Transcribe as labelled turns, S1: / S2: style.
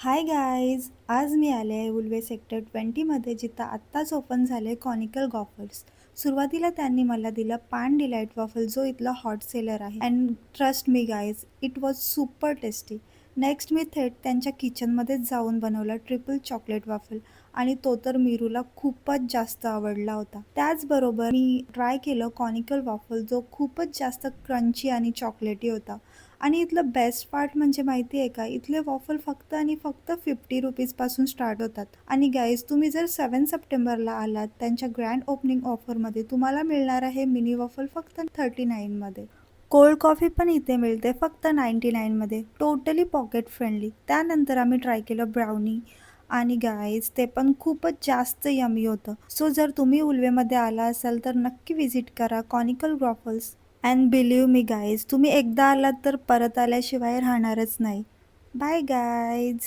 S1: Hi guys, आज मी आले आहे उल्वे सेक्टर 20मध्ये जिथं आत्ताच ओपन झाले कॉनिकल गॉफल्स. सुरुवातीला त्यांनी मला दिलं पान डिलाईट वॉफल जो इथला हॉट सेलर आहे and trust me guys, it was super tasty. Next मी थेट त्यांच्या किचनमध्येच जाऊन बनवला ट्रिपल चॉकलेट वॉफल आणि तो तर मीरूला खूपच जास्त आवडला होता. त्याचबरोबर मी ट्राय केलं कॉनिकल वॉफल जो खूपच जास्त क्रंची आणि चॉकलेटी होता. आणि इथलं बेस्ट पार्ट म्हणजे माहिती आहे का, इथले वॉफल फक्त आणि फक्त 50 रुपीजपासून स्टार्ट होतात. आणि गाईज, तुम्ही जर 7 सप्टेंबरला आलात त्यांच्या ग्रँड ओपनिंग ऑफरमध्ये तुम्हाला मिळणार आहे मिनी वॉफल फक्त 39मध्ये. कोल्ड कॉफी पण इथे मिळते फक्त 99मध्ये. Totally pocket friendly. त्यानंतर आम्ही ट्राय केलं ब्राउनी आणि गाईज ते पण खूपच जास्त यमी होतं. सो जर तुम्ही उल्वेमध्ये आला असाल तर नक्की व्हिजिट करा Conical Waffles. And believe me guys, तुम्ही एकदा आलात तर परत आल्याशिवाय राहणारच नाही. Bye guys.